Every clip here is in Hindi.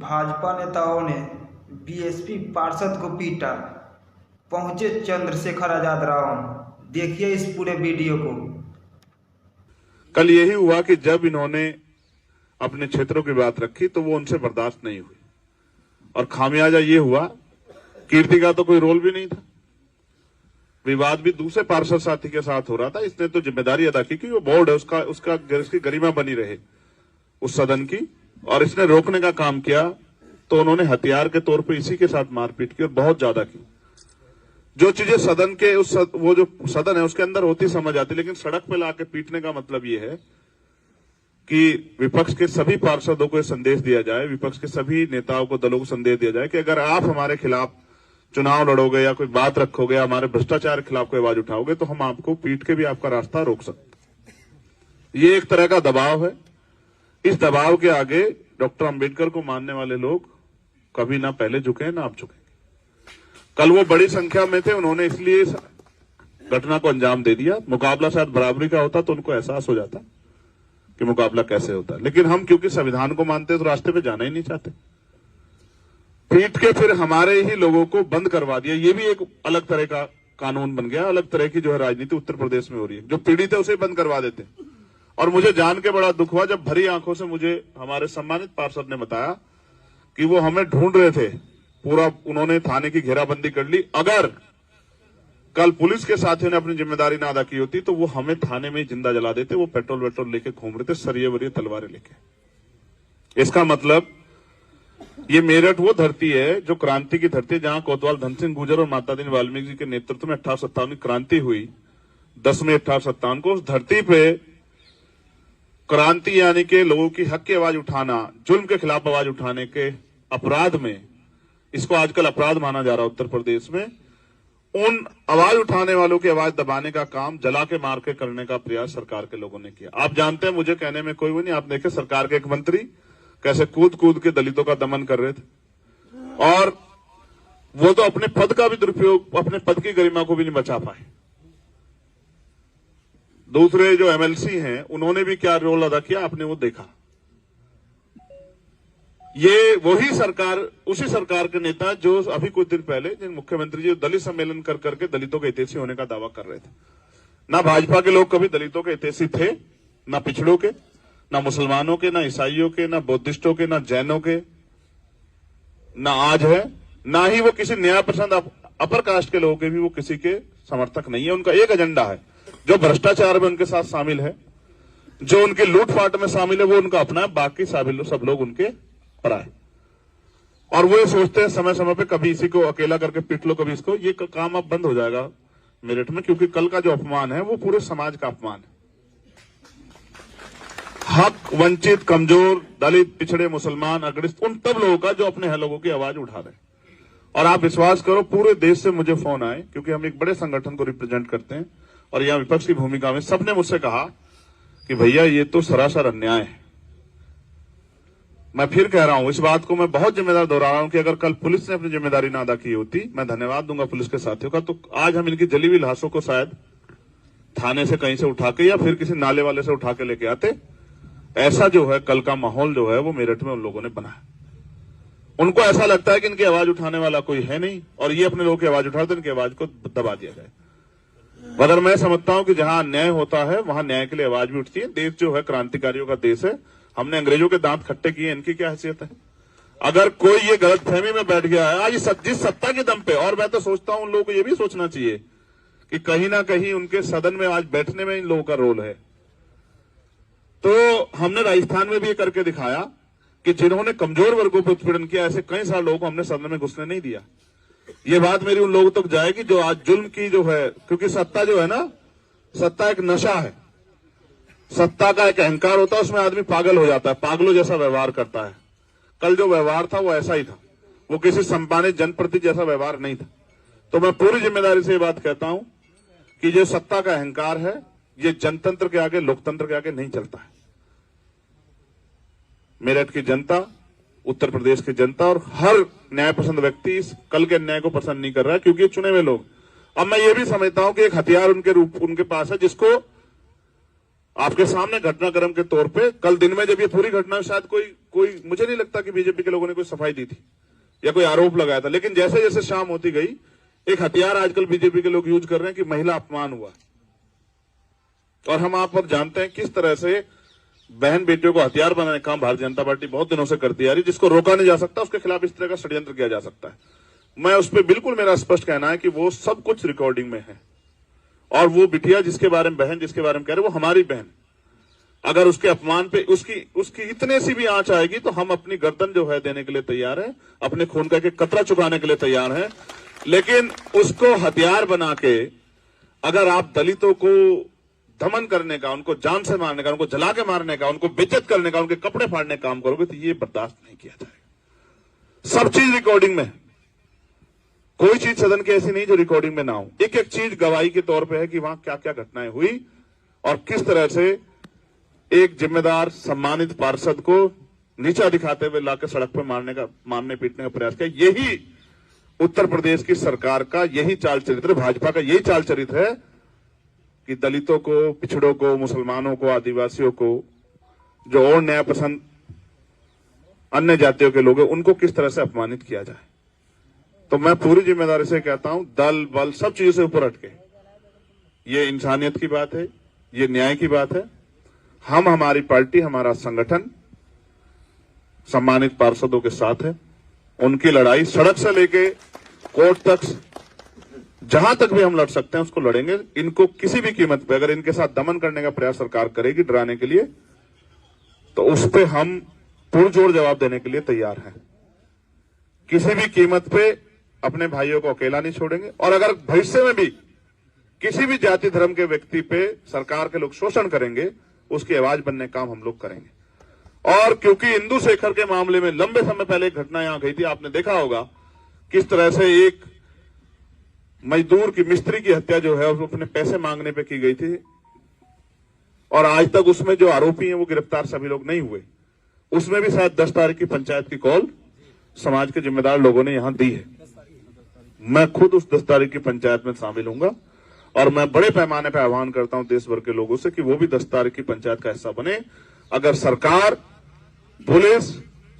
भाजपा नेताओं ने बीएसपी पार्षद को पीटा, पहुंचे चंद्रशेखर आजाद रावण। देखिए इस पूरे वीडियो को। कल यही हुआ कि जब इन्होंने अपने क्षेत्रों की बात रखी तो वो उनसे बर्दाश्त नहीं हुई, और खामियाजा ये हुआ, कीर्ति का तो कोई रोल भी नहीं था, विवाद भी दूसरे पार्षद साथी के साथ हो रहा था। इसने तो जिम्मेदारी अदा की कि वो बोर्ड है उसकी गरिमा बनी रहे उस सदन की, और इसने रोकने का काम किया। तो उन्होंने हथियार के तौर पे इसी के साथ मारपीट की, और बहुत ज्यादा की। जो चीजें सदन के वो जो सदन है उसके अंदर होती समझ आती, लेकिन सड़क पे लाके पीटने का मतलब ये है कि विपक्ष के सभी पार्षदों को संदेश दिया जाए, विपक्ष के सभी नेताओं को, दलों को संदेश दिया जाए कि अगर आप हमारे खिलाफ चुनाव लड़ोगे या कोई बात रखोगे, हमारे भ्रष्टाचार के खिलाफ कोई आवाज उठाओगे, तो हम आपको पीट के भी आपका रास्ता रोक सकते। ये एक तरह का दबाव है। इस दबाव के आगे डॉक्टर अंबेडकर को मानने वाले लोग कभी ना पहले झुके ना अब झुके। कल वो बड़ी संख्या में थे, उन्होंने इसलिए घटना को अंजाम दे दिया। मुकाबला शायद बराबरी का होता तो उनको एहसास हो जाता कि मुकाबला कैसे होता है, लेकिन हम क्योंकि संविधान को मानते तो रास्ते पे जाना ही नहीं चाहते। पीट के फिर हमारे ही लोगों को बंद करवा दिया। ये भी एक अलग तरह का कानून बन गया, अलग तरह की जो है राजनीति उत्तर प्रदेश में हो रही है। जो पीड़ित है उसे बंद करवा देते। और मुझे जान के बड़ा दुख हुआ जब भरी आंखों से मुझे हमारे सम्मानित पार्षद ने बताया कि वो हमें ढूंढ रहे थे, पूरा उन्होंने थाने की घेराबंदी कर ली। अगर कल पुलिस के साथियों ने अपनी जिम्मेदारी ना अदा की होती तो वो हमें थाने में जिंदा जला देते। वो पेट्रोल वेट्रोल लेके घूम रहे थे, सरिये वरिये तलवारें लेके। इसका मतलब ये मेरठ वो धरती है जो क्रांति की धरती है, जहां कोतवाल धन सिंह गुर्जर और माता दीन वाल्मीकि जी के नेतृत्व में 1857 की क्रांति हुई, 10 मई 1857 को। उस धरती पे क्रांति यानी के लोगों की हक की आवाज उठाना, जुल्म के खिलाफ आवाज उठाने के अपराध में, इसको आजकल अपराध माना जा रहा है उत्तर प्रदेश में, उन आवाज उठाने वालों की आवाज दबाने का काम जला के मार के करने का प्रयास सरकार के लोगों ने किया। आप जानते हैं, मुझे कहने में कोई वो नहीं, आप देखे सरकार के एक मंत्री कैसे कूद कूद के दलितों का दमन कर रहे थे, और वो तो अपने पद का भी दुरुपयोग, अपने पद की गरिमा को भी नहीं बचा पाए। दूसरे जो एमएलसी हैं उन्होंने भी क्या रोल अदा किया आपने वो देखा। ये वही सरकार, उसी सरकार के नेता जो अभी कुछ दिन पहले जिन मुख्यमंत्री जी दलित सम्मेलन कर करके दलितों के हितैषी होने का दावा कर रहे थे। ना भाजपा के लोग कभी दलितों के हितैषी थे, ना पिछड़ों के, ना मुसलमानों के, ना ईसाइयों के, ना बौद्धिस्टों के, ना जैनों के, ना आज है, ना ही वो किसी न्याय पसंद अपर कास्ट के लोगों के भी वो किसी के समर्थक नहीं है। उनका एक एजेंडा है, जो भ्रष्टाचार में उनके साथ शामिल है, जो उनके लूटपाट में शामिल है, वो उनका अपना है, बाकी सब लोग उनके पराए। और वो ये सोचते हैं समय समय पे कभी इसी को अकेला करके पीट लो, कभी इसको। ये काम अब बंद हो जाएगा मेरठ में, क्योंकि कल का जो अपमान है वो पूरे समाज का अपमान है। हक वंचित, कमजोर, दलित, पिछड़े, मुसलमान, अग्रस्त, उन तब लोगों का जो अपने लोगों की आवाज उठा रहे। और आप विश्वास करो, पूरे देश से मुझे फोन आए, क्योंकि हम एक बड़े संगठन को रिप्रेजेंट करते हैं, और यहां विपक्ष की भूमिका में सबने मुझसे कहा कि भैया ये तो सरासर अन्याय है। मैं फिर कह रहा हूं, इस बात को मैं बहुत जिम्मेदार दोहरा रहा हूं कि अगर कल पुलिस ने अपनी जिम्मेदारी ना अदा की होती, मैं धन्यवाद दूंगा पुलिस के साथियों का, तो आज हम इनकी जली हुई लाशों को शायद थाने से कहीं से उठा के या फिर किसी नाले वाले से उठा के लेके आते। ऐसा जो है कल का माहौल जो है वो मेरठ में उन लोगों ने बनाया। उनको ऐसा लगता है कि इनकी आवाज उठाने वाला कोई है नहीं, और ये अपने लोगों की आवाज उठाते, इनकी आवाज को दबा दिया जाए। मगर मैं समझता हूं कि जहां अन्याय होता है वहां न्याय के लिए आवाज भी उठती है। देश जो है क्रांतिकारियों का देश है, हमने अंग्रेजों के दांत खट्टे किए, इनकी क्या हैसियत है। अगर कोई ये गलतफहमी में बैठ गया है आज जिस सत्ता के दम पे, और मैं तो सोचता हूं उन लोगों को ये भी सोचना चाहिए कि कहीं ना कहीं उनके सदन में आज बैठने में इन लोगों का रोल है। तो हमने राजस्थान में भी ये करके दिखाया कि जिन्होंने कमजोर वर्गों पर उत्पीड़न किया, ऐसे कई सारे लोगों को हमने सदन में घुसने नहीं दिया। ये बात मेरी उन लोगों तक जाएगी जो आज जुल्म की जो है, क्योंकि सत्ता जो है ना, सत्ता एक नशा है, सत्ता का एक अहंकार होता है, उसमें आदमी पागल हो जाता है, पागलों जैसा व्यवहार करता है। कल जो व्यवहार था वो ऐसा ही था, वो किसी सम्मानित जनप्रति जैसा व्यवहार नहीं था। तो मैं पूरी जिम्मेदारी से ये बात कहता हूं कि जो सत्ता का अहंकार है, ये जनतंत्र के आगे, लोकतंत्र के आगे नहीं चलता है। मेरठ की जनता, उत्तर प्रदेश की जनता और हर न्याय पसंद व्यक्ति इस कल के अन्याय को पसंद नहीं कर रहा है, क्योंकि चुने हुए लोग अब मैं ये भी समझता हूं कि एक हथियार उनके पास है जिसको आपके सामने घटनाक्रम के तौर पे कल दिन में जब ये पूरी घटना शायद कोई मुझे नहीं लगता कि बीजेपी के लोगों ने कोई सफाई दी थी या कोई आरोप लगाया था, लेकिन जैसे जैसे शाम होती गई एक हथियार आजकल बीजेपी के लोग यूज कर रहे हैं कि महिला अपमान हुआ। और हम आप पर जानते हैं किस तरह से बहन बेटियों को हथियार बनाने का काम भारतीय जनता पार्टी बहुत दिनों से करती आ रही, जिसको रोका नहीं जा सकता, उसके खिलाफ इस तरह का षड्यंत्र किया जा सकता है। मैं उस पर बिल्कुल मेरा स्पष्ट कहना है कि वो सब कुछ रिकॉर्डिंग में है और वो बिटिया जिसके बारे में बहन जिसके बारे में कह रहे वो हमारी बहन। अगर उसके अपमान पे उसकी इतने सी भी आंच आएगी तो हम अपनी गर्दन जो है देने के लिए तैयार है, अपने खून का एक कतरा चुकाने के लिए तैयार है। लेकिन उसको हथियार बना के अगर आप दलितों को दमन करने का, उनको जान से मारने का, उनको जला के मारने का, उनको बेइज्जत करने का, उनके कपड़े फाड़ने का काम करोगे तो ये बर्दाश्त नहीं किया जाएगा। सब चीज रिकॉर्डिंग में, कोई चीज सदन की ऐसी नहीं जो रिकॉर्डिंग में ना हो। एक एक चीज गवाही के तौर पे है कि वहां क्या क्या घटनाएं हुई और किस तरह से एक जिम्मेदार सम्मानित पार्षद को नीचा दिखाते हुए लाकर सड़क पर मारने पीटने का प्रयास किया। यही उत्तर प्रदेश की सरकार का यही चाल चरित्र, भाजपा का यही चाल चरित्र है कि दलितों को, पिछड़ों को, मुसलमानों को, आदिवासियों को, जो और न्याय पसंद अन्य जातियों के लोग हैं, उनको किस तरह से अपमानित किया जाए। तो मैं पूरी जिम्मेदारी से कहता हूं, दल बल सब चीजों से ऊपर हटके ये इंसानियत की बात है, ये न्याय की बात है। हम, हमारी पार्टी, हमारा संगठन सम्मानित पार्षदों के साथ है। उनकी लड़ाई सड़क से लेके कोर्ट तक, जहां तक भी हम लड़ सकते हैं उसको लड़ेंगे। इनको किसी भी कीमत पे अगर इनके साथ दमन करने का प्रयास सरकार करेगी डराने के लिए, तो उस पे हम पुरजोर जवाब देने के लिए तैयार हैं। किसी भी कीमत पे अपने भाइयों को अकेला नहीं छोड़ेंगे। और अगर भविष्य में भी किसी भी जाति धर्म के व्यक्ति पे सरकार के लोग शोषण करेंगे, उसकी आवाज बनने का काम हम लोग करेंगे। और क्योंकि इंदु शेखर के मामले में लंबे समय पहले एक घटना यहां गई थी, आपने देखा होगा किस तरह से एक मजदूर की, मिस्त्री की हत्या जो है वो अपने पैसे मांगने पे की गई थी और आज तक उसमें जो आरोपी हैं वो गिरफ्तार सभी लोग नहीं हुए। उसमें भी शायद 10 तारीख की पंचायत की कॉल समाज के जिम्मेदार लोगों ने यहां दी है। मैं खुद उस 10 तारीख की पंचायत में शामिल होऊंगा और मैं बड़े पैमाने पर आह्वान करता हूं देश भर के लोगों से कि वो भी 10 तारीख की पंचायत का हिस्सा बने। अगर सरकार, पुलिस,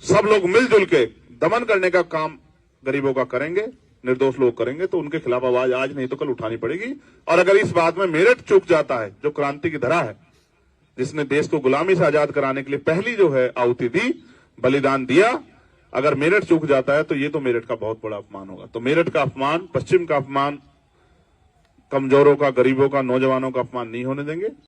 सब लोग मिलजुल के दमन करने का काम गरीबों का करेंगे, निर्दोष लोग करेंगे, तो उनके खिलाफ आवाज आज नहीं तो कल उठानी पड़ेगी। और अगर इस बात में मेरठ चूक जाता है, जो क्रांति की धरा है, जिसने देश को गुलामी से आजाद कराने के लिए पहली जो है आहुति दी, बलिदान दिया, अगर मेरठ चूक जाता है तो ये तो मेरठ का बहुत बड़ा अपमान होगा। तो मेरठ का अपमान, पश्चिम का अपमान, कमजोरों का, गरीबों का, नौजवानों का अपमान नहीं होने देंगे।